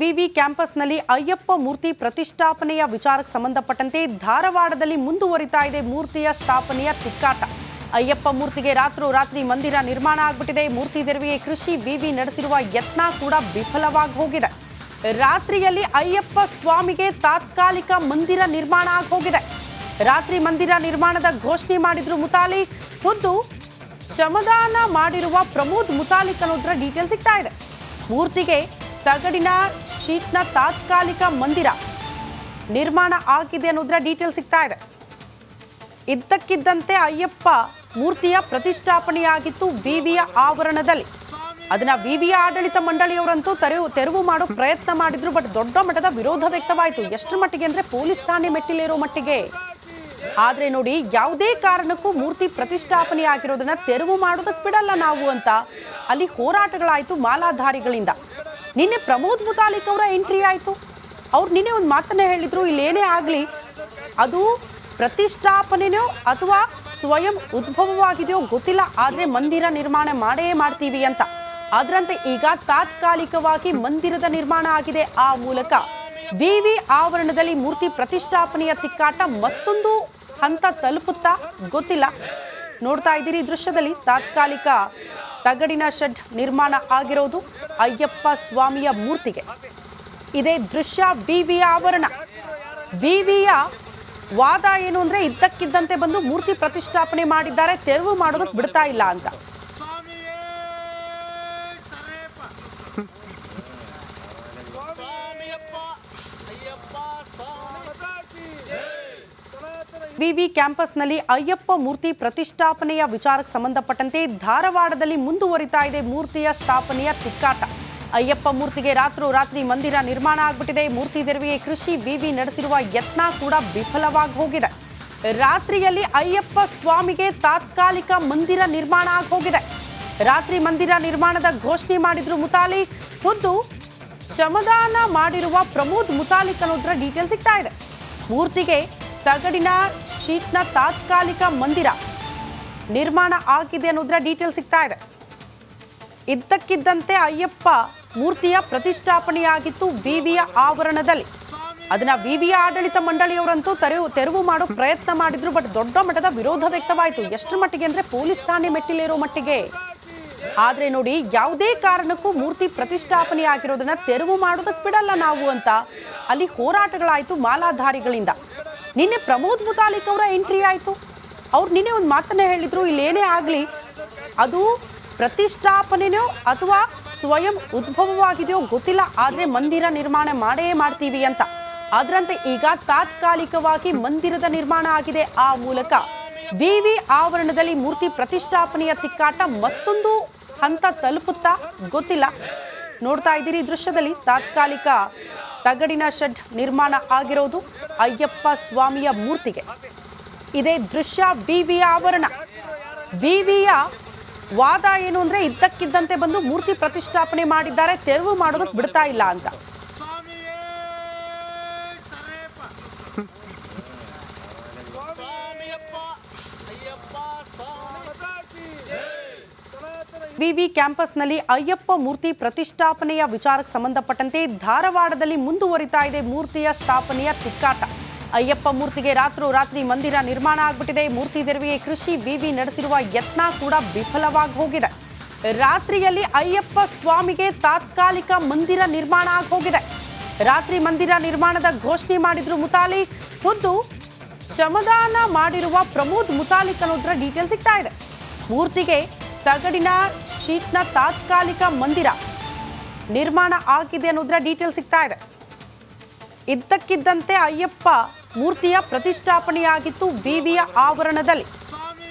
ವಿವಿ ಕ್ಯಾಂಪಸ್ನಲ್ಲಿ ಅಯ್ಯಪ್ಪ ಮೂರ್ತಿ ಪ್ರತಿಷ್ಠಾಪನೆಯ ವಿಚಾರಕ್ಕೆ ಸಂಬಂಧಪಟ್ಟಂತೆ ಧಾರವಾಡದಲ್ಲಿ ಮುಂದುವರಿತಾ ಇದೆ ಮೂರ್ತಿಯ ಸ್ಥಾಪನೆಯ ತಿಕ್ಕಾಟ. ಅಯ್ಯಪ್ಪ ಮೂರ್ತಿಗೆ ರಾತ್ರೋರಾತ್ರಿ ಮಂದಿರ ನಿರ್ಮಾಣ ಆಗಿಬಿಟ್ಟಿದೆ. ಮೂರ್ತಿ ತೆರವಿಗೆ ಕೃಷಿ ವಿವಿ ನಡೆಸಿರುವ ಯತ್ನ ಕೂಡ ವಿಫಲವಾಗಿ ಹೋಗಿದೆ. ರಾತ್ರಿಯಲ್ಲಿ ಅಯ್ಯಪ್ಪ ಸ್ವಾಮಿಗೆ ತಾತ್ಕಾಲಿಕ ಮಂದಿರ ನಿರ್ಮಾಣ ಆಗಿ ಹೋಗಿದೆ. ರಾತ್ರಿ ಮಂದಿರ ನಿರ್ಮಾಣದ ಘೋಷಣೆ ಮಾಡಿದ್ರು ಮುತಾಲಿಕ್. ಖುದ್ದು ಶ್ರಮದಾನ ಮಾಡಿರುವ ಪ್ರಮೋದ್ ಮುತಾಲಿಕ್ ಅನ್ನೋದ್ರ ಡೀಟೇಲ್ ಸಿಗ್ತಾ ಇದೆ. ಮೂರ್ತಿಗೆ ತಗಡಿನ ಶೀಟ್ನ ತಾತ್ಕಾಲಿಕ ಮಂದಿರ ನಿರ್ಮಾಣ ಆಗಿದೆ ಅನ್ನೋದ್ರ ಡೀಟೇಲ್ ಸಿಗ್ತಾ ಇದೆ. ಇದ್ದಕ್ಕಿದ್ದಂತೆ ಅಯ್ಯಪ್ಪ ಮೂರ್ತಿಯ ಪ್ರತಿಷ್ಠಾಪನೆಯಾಗಿತ್ತು ವಿವಿಯ ಆವರಣದಲ್ಲಿ. ಅದನ್ನ ವಿವಿಯ ಆಡಳಿತ ಮಂಡಳಿಯವರಂತೂ ತೆರವು ಮಾಡೋ ಪ್ರಯತ್ನ ಮಾಡಿದ್ರು. ಬಟ್ ದೊಡ್ಡ ಮಟ್ಟದ ವಿರೋಧ ವ್ಯಕ್ತವಾಯಿತು. ಎಷ್ಟರ ಮಟ್ಟಿಗೆ ಅಂದ್ರೆ ಪೊಲೀಸ್ ಠಾಣೆ ಮೆಟ್ಟಿಲೇರೋ ಮಟ್ಟಿಗೆ. ಆದ್ರೆ ನೋಡಿ, ಯಾವುದೇ ಕಾರಣಕ್ಕೂ ಮೂರ್ತಿ ಪ್ರತಿಷ್ಠಾಪನೆ ಆಗಿರೋದನ್ನ ತೆರವು ಮಾಡೋದಕ್ಕೆ ಬಿಡಲ್ಲ ನಾವು ಅಂತ ಅಲ್ಲಿ ಹೋರಾಟಗಳಾಯ್ತು ಮಾಲಾಧಾರಿಗಳಿಂದ. ನಿನ್ನೆ ಪ್ರಮೋದ್ ಮುತಾಲಿಕ್ ಅವರ ಎಂಟ್ರಿ ಆಯಿತು. ಅವ್ರು ನಿನ್ನೆ ಒಂದು ಮಾತನ್ನ ಹೇಳಿದ್ರು, ಇಲ್ಲೇನೇ ಆಗಲಿ ಅದು ಪ್ರತಿಷ್ಠಾಪನೆಯೋ ಅಥವಾ ಸ್ವಯಂ ಉದ್ಭವವಾಗಿದೆಯೋ ಗೊತ್ತಿಲ್ಲ, ಆದರೆ ಮಂದಿರ ನಿರ್ಮಾಣ ಮಾಡೇ ಮಾಡ್ತೀವಿ ಅಂತ. ಅದರಂತೆ ಈಗ ತಾತ್ಕಾಲಿಕವಾಗಿ ಮಂದಿರದ ನಿರ್ಮಾಣ ಆಗಿದೆ. ಆ ಮೂಲಕ ವಿವಿ ಆವರಣದಲ್ಲಿ ಮೂರ್ತಿ ಪ್ರತಿಷ್ಠಾಪನೆಯ ತಿಕ್ಕಾಟ ಮತ್ತೊಂದು ಹಂತ ತಲುಪುತ್ತಾ ಗೊತ್ತಿಲ್ಲ. ನೋಡ್ತಾ ಇದ್ದೀರಿ ದೃಶ್ಯದಲ್ಲಿ ತಾತ್ಕಾಲಿಕ ತಗಡಿನ ಶೆಡ್ ನಿರ್ಮಾಣ ಆಗಿರೋದು ಅಯ್ಯಪ್ಪ ಸ್ವಾಮಿಯ ಮೂರ್ತಿಗೆ. ಇದೇ ದೃಶ್ಯ ವಿವಿಯ ಆವರಣ. ವಿವಿಯ ವಾದ ಏನು ಅಂದ್ರೆ, ಇದ್ದಕ್ಕಿದ್ದಂತೆ ಬಂದು ಮೂರ್ತಿ ಪ್ರತಿಷ್ಠಾಪನೆ ಮಾಡಿದ್ದಾರೆ, ತೆರವು ಮಾಡೋದಕ್ಕೆ ಬಿಡ್ತಾ ಇಲ್ಲ ಅಂತ. ವಿವಿ ಕ್ಯಾಂಪಸ್ನಲ್ಲಿ ಅಯ್ಯಪ್ಪ ಮೂರ್ತಿ ಪ್ರತಿಷ್ಠಾಪನೆಯ ವಿಚಾರಕ್ಕೆ ಸಂಬಂಧಪಟ್ಟಂತೆ ಧಾರವಾಡದಲ್ಲಿ ಮುಂದುವರಿತಾ ಇದೆ ಮೂರ್ತಿಯ ಸ್ಥಾಪನೆಯ ತಿಕ್ಕಾಟ. ಅಯ್ಯಪ್ಪ ಮೂರ್ತಿಗೆ ರಾತ್ರೋರಾತ್ರಿ ಮಂದಿರ ನಿರ್ಮಾಣ ಆಗಿಬಿಟ್ಟಿದೆ. ಮೂರ್ತಿ ತೆರವಿಗೆ ಕೃಷಿ ವಿವಿ ನಡೆಸಿರುವ ಯತ್ನ ಕೂಡ ವಿಫಲವಾಗಿ ಹೋಗಿದೆ. ರಾತ್ರಿಯಲ್ಲಿ ಅಯ್ಯಪ್ಪ ಸ್ವಾಮಿಗೆ ತಾತ್ಕಾಲಿಕ ಮಂದಿರ ನಿರ್ಮಾಣ ಆಗಿ ಹೋಗಿದೆ. ರಾತ್ರಿ ಮಂದಿರ ನಿರ್ಮಾಣದ ಘೋಷಣೆ ಮಾಡಿದ್ರು ಮುತಾಲಿಕ್. ಖುದ್ದು ಶ್ರಮದಾನ ಮಾಡಿರುವ ಪ್ರಮೋದ್ ಮುತಾಲಿಕ್ ಅನ್ನೋದ್ರ ಡೀಟೇಲ್ ಸಿಗ್ತಾ ಇದೆ. ಮೂರ್ತಿಗೆ ತಗಡಿನ ಶೀಟ್ನ ತಾತ್ಕಾಲಿಕ ಮಂದಿರ ನಿರ್ಮಾಣ ಆಗಿದೆ ಅನ್ನೋದ್ರ ಡೀಟೇಲ್ ಸಿಗ್ತಾ ಇದೆ. ಇದ್ದಕ್ಕಿದ್ದಂತೆ ಅಯ್ಯಪ್ಪ ಮೂರ್ತಿಯ ಪ್ರತಿಷ್ಠಾಪನೆಯಾಗಿತ್ತು ವಿವಿಯ ಆವರಣದಲ್ಲಿ. ಅದನ್ನ ವಿವಿಯ ಆಡಳಿತ ಮಂಡಳಿಯವರಂತೂ ತೆರವು ಮಾಡೋ ಪ್ರಯತ್ನ ಮಾಡಿದ್ರು. ಬಟ್ ದೊಡ್ಡ ಮಟ್ಟದ ವಿರೋಧ ವ್ಯಕ್ತವಾಯಿತು. ಎಷ್ಟರ ಮಟ್ಟಿಗೆ ಅಂದ್ರೆ ಪೊಲೀಸ್ ಠಾಣೆ ಮೆಟ್ಟಿಲೇರೋ ಮಟ್ಟಿಗೆ. ಆದ್ರೆ ನೋಡಿ, ಯಾವುದೇ ಕಾರಣಕ್ಕೂ ಮೂರ್ತಿ ಪ್ರತಿಷ್ಠಾಪನೆ ಆಗಿರೋದನ್ನ ತೆರವು ಮಾಡೋದಕ್ಕೆ ಬಿಡಲ್ಲ ನಾವು ಅಂತ ಅಲ್ಲಿ ಹೋರಾಟಗಳಾಯ್ತು ಮಾಲಾಧಾರಿಗಳಿಂದ. ನಿನ್ನೆ ಪ್ರಮೋದ್ ಮುತಾಲಿಕ್ ಅವರ ಎಂಟ್ರಿ ಆಯಿತು. ಅವ್ರು ನಿನ್ನೆ ಒಂದು ಮಾತನ್ನ ಹೇಳಿದ್ರು, ಇಲ್ಲೇನೇ ಆಗಲಿ ಅದು ಪ್ರತಿಷ್ಠಾಪನೆಯೋ ಅಥವಾ ಸ್ವಯಂ ಉದ್ಭವವಾಗಿದೆಯೋ ಗೊತ್ತಿಲ್ಲ, ಆದರೆ ಮಂದಿರ ನಿರ್ಮಾಣ ಮಾಡೇ ಮಾಡ್ತೀವಿ ಅಂತ. ಅದರಂತೆ ಈಗ ತಾತ್ಕಾಲಿಕವಾಗಿ ಮಂದಿರದ ನಿರ್ಮಾಣ ಆಗಿದೆ. ಆ ಮೂಲಕ ವಿವಿ ಆವರಣದಲ್ಲಿ ಮೂರ್ತಿ ಪ್ರತಿಷ್ಠಾಪನೆಯ ತಿಕ್ಕಾಟ ಮತ್ತೊಂದು ಹಂತ ತಲುಪುತ್ತಾ ಗೊತ್ತಿಲ್ಲ. ನೋಡ್ತಾ ಇದ್ದೀರಿ ದೃಶ್ಯದಲ್ಲಿ ತಾತ್ಕಾಲಿಕ ತಗಡಿನ ಶೆಡ್ ನಿರ್ಮಾಣ ಆಗಿರೋದು ಅಯ್ಯಪ್ಪ ಸ್ವಾಮಿಯ ಮೂರ್ತಿಗೆ. ಇದೇ ದೃಶ್ಯ ವಿವಿಯ ಆವರಣ. ವಿವಿಯ ವಾದ ಏನು ಅಂದ್ರೆ, ಇದ್ದಕ್ಕಿದ್ದಂತೆ ಬಂದು ಮೂರ್ತಿ ಪ್ರತಿಷ್ಠಾಪನೆ ಮಾಡಿದ್ದಾರೆ, ತೆರವು ಮಾಡೋದಕ್ಕೆ ಬಿಡ್ತಾ ಇಲ್ಲ ಅಂತ. ವಿವಿ ಕ್ಯಾಂಪಸ್ನಲ್ಲಿ ಅಯ್ಯಪ್ಪ ಮೂರ್ತಿ ಪ್ರತಿಷ್ಠಾಪನೆಯ ವಿಚಾರಕ್ಕೆ ಸಂಬಂಧಪಟ್ಟಂತೆ ಧಾರವಾಡದಲ್ಲಿ ಮುಂದುವರಿತಾ ಇದೆ ಮೂರ್ತಿಯ ಸ್ಥಾಪನೆಯ ತಿಕ್ಕಾಟ. ಅಯ್ಯಪ್ಪ ಮೂರ್ತಿಗೆ ರಾತ್ರೋರಾತ್ರಿ ಮಂದಿರ ನಿರ್ಮಾಣ ಆಗಿಬಿಟ್ಟಿದೆ. ಮೂರ್ತಿ ತೆರವಿಗೆ ಕೃಷಿ ವಿವಿ ನಡೆಸಿರುವ ಯತ್ನ ಕೂಡ ವಿಫಲವಾಗಿ ಹೋಗಿದೆ. ರಾತ್ರಿಯಲ್ಲಿ ಅಯ್ಯಪ್ಪ ಸ್ವಾಮಿಗೆ ತಾತ್ಕಾಲಿಕ ಮಂದಿರ ನಿರ್ಮಾಣ ಆಗಿ ಹೋಗಿದೆ. ರಾತ್ರಿ ಮಂದಿರ ನಿರ್ಮಾಣದ ಘೋಷಣೆ ಮಾಡಿದ್ರು ಮುತಾಲಿಕ್. ಖುದ್ದು ಶ್ರಮದಾನ ಮಾಡಿರುವ ಪ್ರಮೋದ್ ಮುತಾಲಿಕ್ ಅನ್ನೋದ್ರ ಡೀಟೇಲ್ ಸಿಗ್ತಾ ಇದೆ. ಮೂರ್ತಿಗೆ ತಗಡಿನ ಶೀಟ್ನ ತಾತ್ಕಾಲಿಕ ಮಂದಿರ ನಿರ್ಮಾಣ ಆಗಿದೆ ಅನ್ನೋದ್ರ ಡೀಟೇಲ್ ಸಿಗ್ತಾ ಇದೆ. ಇದ್ದಕ್ಕಿದ್ದಂತೆ ಅಯ್ಯಪ್ಪ ಮೂರ್ತಿಯ ಪ್ರತಿಷ್ಠಾಪನೆಯಾಗಿತ್ತು ವಿವಿಯ ಆವರಣದಲ್ಲಿ.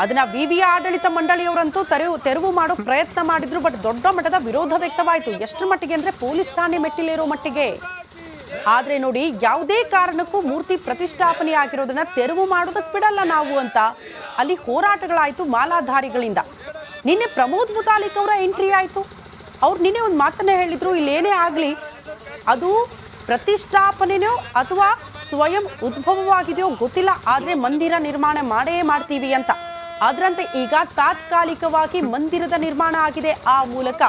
ಅದನ್ನ ವಿವಿಯ ಆಡಳಿತ ಮಂಡಳಿಯವರಂತೂ ತೆರವು ಮಾಡೋ ಪ್ರಯತ್ನ ಮಾಡಿದ್ರು. ಬಟ್ ದೊಡ್ಡ ಮಟ್ಟದ ವಿರೋಧ ವ್ಯಕ್ತವಾಯಿತು. ಎಷ್ಟರ ಮಟ್ಟಿಗೆ ಅಂದ್ರೆ ಪೊಲೀಸ್ ಠಾಣೆ ಮೆಟ್ಟಿಲೇರೋ ಮಟ್ಟಿಗೆ. ಆದ್ರೆ ನೋಡಿ, ಯಾವುದೇ ಕಾರಣಕ್ಕೂ ಮೂರ್ತಿ ಪ್ರತಿಷ್ಠಾಪನೆ ಆಗಿರೋದನ್ನ ತೆರವು ಮಾಡೋದಕ್ಕೆ ಬಿಡಲ್ಲ ನಾವು ಅಂತ ಅಲ್ಲಿ ಹೋರಾಟಗಳಾಯ್ತು ಮಾಲಾಧಾರಿಗಳಿಂದ. ನಿನ್ನೆ ಪ್ರಮೋದ್ ಮುತಾಲಿಕ್ ಅವರ ಎಂಟ್ರಿ ಆಯಿತು. ಅವ್ರು ನಿನ್ನೆ ಒಂದು ಮಾತನ್ನ ಹೇಳಿದ್ರು, ಇಲ್ಲೇನೇ ಆಗಲಿ ಅದು ಪ್ರತಿಷ್ಠಾಪನೆಯೋ ಅಥವಾ ಸ್ವಯಂ ಉದ್ಭವವಾಗಿದೆಯೋ ಗೊತ್ತಿಲ್ಲ, ಆದರೆ ಮಂದಿರ ನಿರ್ಮಾಣ ಮಾಡೇ ಮಾಡ್ತೀವಿ ಅಂತ. ಅದರಂತೆ ಈಗ ತಾತ್ಕಾಲಿಕವಾಗಿ ಮಂದಿರದ ನಿರ್ಮಾಣ ಆಗಿದೆ. ಆ ಮೂಲಕ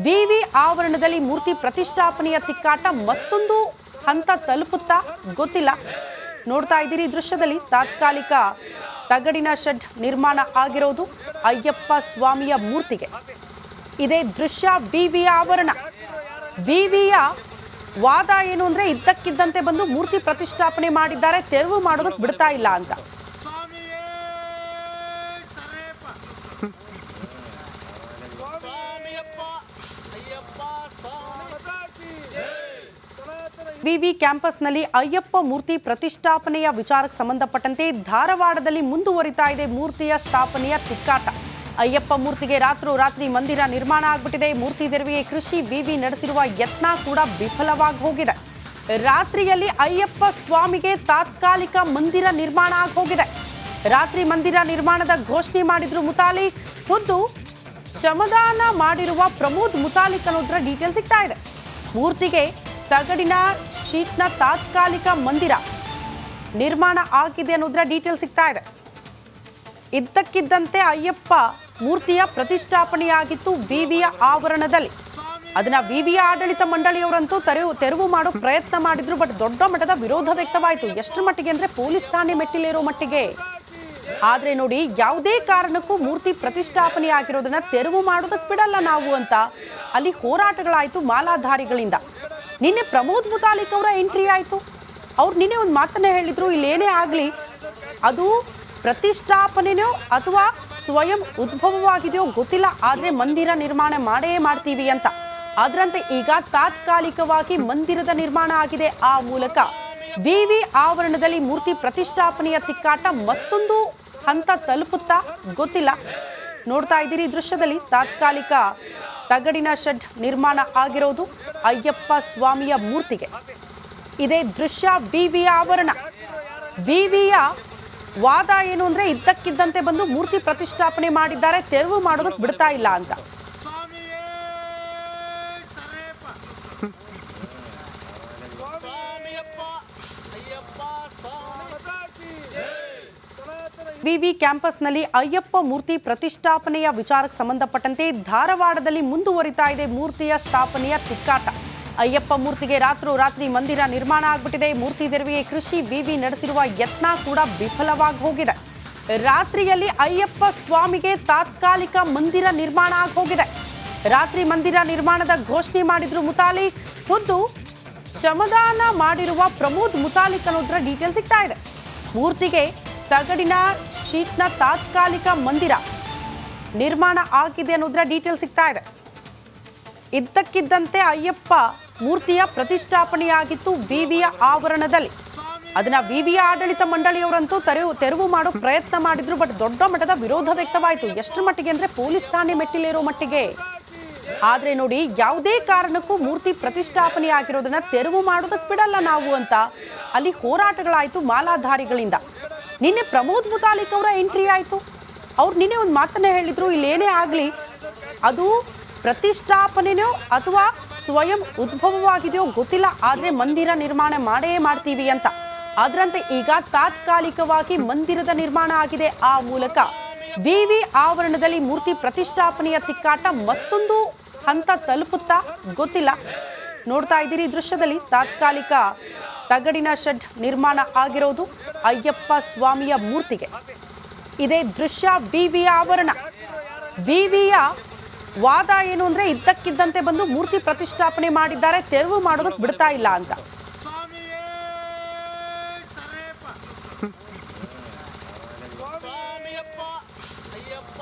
ವಿವಿ ಆವರಣದಲ್ಲಿ ಮೂರ್ತಿ ಪ್ರತಿಷ್ಠಾಪನೆಯ ತಿಕ್ಕಾಟ ಮತ್ತೊಂದು ಹಂತ ತಲುಪುತ್ತಾ ಗೊತ್ತಿಲ್ಲ. ನೋಡ್ತಾ ಇದ್ದೀರಿ ದೃಶ್ಯದಲ್ಲಿ ತಾತ್ಕಾಲಿಕ ತಗಡಿನ ಶೆಡ್ ನಿರ್ಮಾಣ ಆಗಿರೋದು ಅಯ್ಯಪ್ಪ ಸ್ವಾಮಿಯ ಮೂರ್ತಿಗೆ. ಇದೇ ದೃಶ್ಯ ವಿವಿ ಆವರಣ. ವಿವಿಯ ವಾದ ಏನು ಅಂದ್ರೆ ಇದ್ದಕ್ಕಿದ್ದಂತೆ ಬಂದು ಮೂರ್ತಿ ಪ್ರತಿಷ್ಠಾಪನೆ ಮಾಡಿದ್ದಾರೆ, ತೆರವು ಮಾಡೋದಕ್ಕೆ ಬಿಡ್ತಾ ಇಲ್ಲ ಅಂತ. ವಿವಿ ಕ್ಯಾಂಪಸ್ನಲ್ಲಿ ಅಯ್ಯಪ್ಪ ಮೂರ್ತಿ ಪ್ರತಿಷ್ಠಾಪನೆಯ ವಿಚಾರಕ್ಕೆ ಸಂಬಂಧಪಟ್ಟಂತೆ ಧಾರವಾಡದಲ್ಲಿ ಮುಂದುವರಿತಾ ಇದೆ ಮೂರ್ತಿಯ ಸ್ಥಾಪನೆಯ ತಿಕ್ಕಾಟ. ಅಯ್ಯಪ್ಪ ಮೂರ್ತಿಗೆ ರಾತ್ರೋರಾತ್ರಿ ಮಂದಿರ ನಿರ್ಮಾಣ ಆಗ್ಬಿಟ್ಟಿದೆ. ಮೂರ್ತಿ ತೆರವಿಗೆ ಕೃಷಿ ವಿವಿ ನಡೆಸಿರುವ ಯತ್ನ ಕೂಡ ವಿಫಲವಾಗಿ ಹೋಗಿದೆ. ರಾತ್ರಿಯಲ್ಲಿ ಅಯ್ಯಪ್ಪ ಸ್ವಾಮಿಗೆ ತಾತ್ಕಾಲಿಕ ಮಂದಿರ ನಿರ್ಮಾಣ ಆಗಿ ಹೋಗಿದೆ. ರಾತ್ರಿ ಮಂದಿರ ನಿರ್ಮಾಣದ ಘೋಷಣೆ ಮಾಡಿದ್ರು ಮುತಾಲಿಕ್. ಖುದ್ದು ಶ್ರಮದಾನ ಮಾಡಿರುವ ಪ್ರಮೋದ್ ಮುತಾಲಿಕ್ ಅನ್ನೋದ್ರ ಡೀಟೇಲ್ ಸಿಗ್ತಾ ಇದೆ. ಮೂರ್ತಿಗೆ ತಗಡಿನ ಶೀಟ್ನ ತಾತ್ಕಾಲಿಕ ಮಂದಿರ ನಿರ್ಮಾಣ ಆಗಿದೆ ಅನ್ನೋದ್ರ ಡೀಟೇಲ್ ಸಿಗ್ತಾ ಇದೆ. ಇದ್ದಕ್ಕಿದ್ದಂತೆ ಅಯ್ಯಪ್ಪ ಮೂರ್ತಿಯ ಪ್ರತಿಷ್ಠಾಪನೆಯಾಗಿತ್ತು ವಿವಿಯ ಆವರಣದಲ್ಲಿ. ಅದನ್ನ ವಿವಿಯ ಆಡಳಿತ ಮಂಡಳಿಯವರಂತೂ ತೆರವು ಮಾಡೋ ಪ್ರಯತ್ನ ಮಾಡಿದ್ರು. ಬಟ್ ದೊಡ್ಡ ಮಟ್ಟದ ವಿರೋಧ ವ್ಯಕ್ತವಾಯಿತು. ಎಷ್ಟು ಮಟ್ಟಿಗೆ ಅಂದ್ರೆ ಪೊಲೀಸ್ ಠಾಣೆ ಮೆಟ್ಟಿಲೇರೋ ಮಟ್ಟಿಗೆ. ಆದ್ರೆ ನೋಡಿ, ಯಾವುದೇ ಕಾರಣಕ್ಕೂ ಮೂರ್ತಿ ಪ್ರತಿಷ್ಠಾಪನೆ ಆಗಿರೋದನ್ನ ತೆರವು ಮಾಡೋದಕ್ಕೆ ಬಿಡಲ್ಲ ನಾವು ಅಂತ ಅಲ್ಲಿ ಹೋರಾಟಗಳಾಯ್ತು ಮಾಲಾಧಾರಿಗಳಿಂದ. ನಿನ್ನೆ ಪ್ರಮೋದ್ ಮುತಾಲಿಕ್ ಅವರ ಎಂಟ್ರಿ ಆಯಿತು. ಅವ್ರು ನಿನ್ನೆ ಒಂದು ಮಾತನ್ನ ಹೇಳಿದ್ರು, ಇಲ್ಲೇನೇ ಆಗಲಿ ಅದು ಪ್ರತಿಷ್ಠಾಪನೆಯೋ ಅಥವಾ ಸ್ವಯಂ ಉದ್ಭವವಾಗಿದೆಯೋ ಗೊತ್ತಿಲ್ಲ, ಆದರೆ ಮಂದಿರ ನಿರ್ಮಾಣ ಮಾಡೇ ಮಾಡ್ತೀವಿ ಅಂತ. ಅದರಂತೆ ಈಗ ತಾತ್ಕಾಲಿಕವಾಗಿ ಮಂದಿರದ ನಿರ್ಮಾಣ ಆಗಿದೆ. ಆ ಮೂಲಕ ವಿವಿ ಆವರಣದಲ್ಲಿ ಮೂರ್ತಿ ಪ್ರತಿಷ್ಠಾಪನೆಯ ತಿಕ್ಕಾಟ ಮತ್ತೊಂದು ಹಂತ ತಲುಪುತ್ತಾ ಗೊತ್ತಿಲ್ಲ. ನೋಡ್ತಾ ಇದ್ದೀರಿ ದೃಶ್ಯದಲ್ಲಿ ತಾತ್ಕಾಲಿಕ ತಗಡಿನ ಶೆಡ್ ನಿರ್ಮಾಣ ಆಗಿರೋದು ಅಯ್ಯಪ್ಪ ಸ್ವಾಮಿಯ ಮೂರ್ತಿಗೆ. ಇದೇ ದೃಶ್ಯ ವಿವಿ ಆವರಣ. ವಿವಿಯ ವಾದ ಏನು ಅಂದ್ರೆ ಇದ್ದಕ್ಕಿದ್ದಂತೆ ಬಂದು ಮೂರ್ತಿ ಪ್ರತಿಷ್ಠಾಪನೆ ಮಾಡಿದ್ದಾರೆ, ತೆರವು ಮಾಡೋದಕ್ಕೆ ಬಿಡ್ತಾ ಇಲ್ಲ ಅಂತ. ವಿವಿ ಕ್ಯಾಂಪಸ್ನಲ್ಲಿ ಅಯ್ಯಪ್ಪ ಮೂರ್ತಿ ಪ್ರತಿಷ್ಠಾಪನೆಯ ವಿಚಾರಕ್ಕೆ ಸಂಬಂಧಪಟ್ಟಂತೆ ಧಾರವಾಡದಲ್ಲಿ ಮುಂದುವರಿತಾ ಇದೆ ಮೂರ್ತಿಯ ಸ್ಥಾಪನೆಯ ತಿಕ್ಕಾಟ. ಅಯ್ಯಪ್ಪ ಮೂರ್ತಿಗೆ ರಾತ್ರೋರಾತ್ರಿ ಮಂದಿರ ನಿರ್ಮಾಣ ಆಗ್ಬಿಟ್ಟಿದೆ. ಮೂರ್ತಿ ತೆರವಿಗೆ ಕೃಷಿ ವಿವಿ ನಡೆಸಿರುವ ಯತ್ನ ಕೂಡ ವಿಫಲವಾಗಿ ಹೋಗಿದೆ. ರಾತ್ರಿಯಲ್ಲಿ ಅಯ್ಯಪ್ಪ ಸ್ವಾಮಿಗೆ ತಾತ್ಕಾಲಿಕ ಮಂದಿರ ನಿರ್ಮಾಣ ಆಗಿ ಹೋಗಿದೆ. ರಾತ್ರಿ ಮಂದಿರ ನಿರ್ಮಾಣದ ಘೋಷಣೆ ಮಾಡಿದ್ರು ಮುತಾಲಿಕ್. ಖುದ್ದು ಶ್ರಮದಾನ ಮಾಡಿರುವ ಪ್ರಮೋದ್ ಮುತಾಲಿಕ್ ಅನ್ನೋದ್ರ ಡೀಟೇಲ್ ಸಿಗ್ತಾ ಇದೆ. ಮೂರ್ತಿಗೆ ತಗಡಿನ ಶೀಟ್ನ ತಾತ್ಕಾಲಿಕ ಮಂದಿರ ನಿರ್ಮಾಣ ಆಗಿದೆ ಅನ್ನೋದ್ರ ಡೀಟೇಲ್ ಸಿಗ್ತಾ ಇದೆ. ಇದ್ದಕ್ಕಿದ್ದಂತೆ ಅಯ್ಯಪ್ಪ ಮೂರ್ತಿಯ ಪ್ರತಿಷ್ಠಾಪನೆಯಾಗಿತ್ತು ವಿವಿಯ ಆವರಣದಲ್ಲಿ. ಅದನ್ನ ವಿವಿಯ ಆಡಳಿತ ಮಂಡಳಿಯವರಂತೂ ತೆರವು ಮಾಡೋ ಪ್ರಯತ್ನ ಮಾಡಿದ್ರು. ಬಟ್ ದೊಡ್ಡ ಮಟ್ಟದ ವಿರೋಧ ವ್ಯಕ್ತವಾಯಿತು. ಎಷ್ಟು ಮಟ್ಟಿಗೆ ಅಂದ್ರೆ ಪೊಲೀಸ್ ಠಾಣೆ ಮೆಟ್ಟಿಲೇರೋ ಮಟ್ಟಿಗೆ. ಆದ್ರೆ ನೋಡಿ, ಯಾವುದೇ ಕಾರಣಕ್ಕೂ ಮೂರ್ತಿ ಪ್ರತಿಷ್ಠಾಪನೆ ಆಗಿರೋದನ್ನ ತೆರವು ಮಾಡೋದಕ್ಕೆ ಬಿಡಲ್ಲ ನಾವು ಅಂತ ಅಲ್ಲಿ ಹೋರಾಟಗಳಾಯ್ತು ಮಾಲಾಧಾರಿಗಳಿಂದ. ನಿನ್ನೆ ಪ್ರಮೋದ್ ಮುತಾಲಿಕ್ ಅವರ ಎಂಟ್ರಿ ಆಯಿತು. ಅವ್ರು ನಿನ್ನೆ ಒಂದು ಮಾತನ್ನ ಹೇಳಿದ್ರು, ಇಲ್ಲೇನೇ ಆಗಲಿ ಅದು ಪ್ರತಿಷ್ಠಾಪನೆಯೋ ಅಥವಾ ಸ್ವಯಂ ಉದ್ಭವವಾಗಿದೆಯೋ ಗೊತ್ತಿಲ್ಲ, ಆದರೆ ಮಂದಿರ ನಿರ್ಮಾಣ ಮಾಡೇ ಮಾಡ್ತೀವಿ ಅಂತ. ಅದರಂತೆ ಈಗ ತಾತ್ಕಾಲಿಕವಾಗಿ ಮಂದಿರದ ನಿರ್ಮಾಣ ಆಗಿದೆ. ಆ ಮೂಲಕ ವಿವಿ ಆವರಣದಲ್ಲಿ ಮೂರ್ತಿ ಪ್ರತಿಷ್ಠಾಪನೆಯ ತಿಕ್ಕಾಟ ಮತ್ತೊಂದು ಹಂತ ತಲುಪುತ್ತಾ ಗೊತ್ತಿಲ್ಲ. ನೋಡ್ತಾ ಇದ್ದೀರಿ ದೃಶ್ಯದಲ್ಲಿ ತಾತ್ಕಾಲಿಕ ತಗಡಿನ ಶೆಡ್ ನಿರ್ಮಾಣ ಆಗಿರೋದು ಅಯ್ಯಪ್ಪ ಸ್ವಾಮಿಯ ಮೂರ್ತಿಗೆ. ಇದೇ ದೃಶ್ಯ ವಿವಿ ಆವರಣ. ವಿವಿಯ ವಾದ ಏನು ಅಂದ್ರೆ ಇದ್ದಕ್ಕಿದ್ದಂತೆ ಬಂದು ಮೂರ್ತಿ ಪ್ರತಿಷ್ಠಾಪನೆ ಮಾಡಿದ್ದಾರೆ, ತೆರವು ಮಾಡೋದಕ್ಕೆ ಬಿಡ್ತಾ ಇಲ್ಲ ಅಂತ. ಸ್ವಾಮಿಯಪ್ಪ ಅಯ್ಯಪ್ಪ